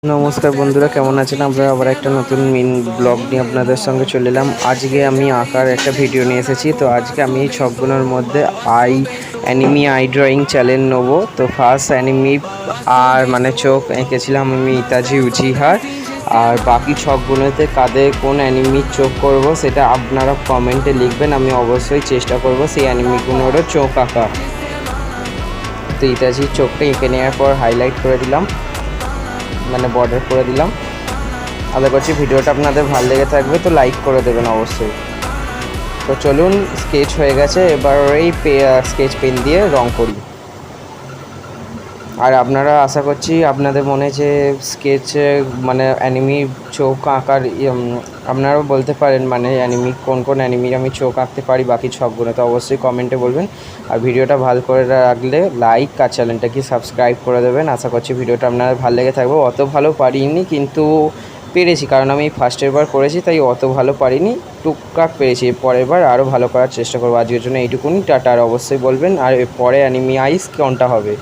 নমস্কার বন্ধুরা, কেমন আছেন? আমরা আবার একটা নতুন ব্লগ নিয়ে আপনাদের সঙ্গে চলে এলাম। আজকে আমি আঁকার একটা ভিডিও নিয়ে এসেছি। তো আজকে আমি এই ছকগুলোর মধ্যে অ্যানিমি আই ড্রয়িং চ্যালেঞ্জ নেবো। তো ফার্স্ট অ্যানিমি আর মানে চোখ এঁকেছিলাম আমি ইতাজি উচিহার। আর বাকি ছকগুলোতে কাদের কোন অ্যানিমির চোখ করব সেটা আপনারা কমেন্টে লিখবেন। আমি অবশ্যই চেষ্টা করব সেই অ্যানিমিগুলোরও চোখ আঁকা। তো ইতাজির চোখটা এঁকে নেওয়ার পর হাইলাইট করে দিলাম, মানে বর্ডার করে দিলাম। আশা করছি ভিডিওটা আপনাদের ভালো লেগে থাকবে, তো লাইক করে দেবেন অবশ্যই। তো চলুন, স্কেচ হয়ে গেছে, এবার এই স্কেচ পেন দিয়ে রং করি। আর আপনারা আশা করছি আপনাদের মনে যে স্কেচ মানে অ্যানিমি চোখ আঁকার আপনারাও বলতে পারেন মানে অ্যানিমি কোন কোন অ্যানিমির আমি চোখ আঁকতে পারি বাকি ছকগুলো, তো অবশ্যই কমেন্টে বলবেন। আর ভিডিওটা ভালো করে রাখলে লাইক আর চ্যানেলটাকে সাবস্ক্রাইব করে দেবেন। আশা করছি ভিডিওটা আপনার ভালো লেগে থাকবে। অত ভালো পারিনি কিন্তু পেরেছি, কারণ আমি ফার্স্টের বার করেছি তাই অত ভালো পারিনি, টুকটাক পেরেছি। পরের বার আরও ভালো করার চেষ্টা করবো। আজকের জন্য এইটুকুনি, টাটা। আর অবশ্যই বলবেন আর পরে অ্যানিমি আইস কোনটা হবে।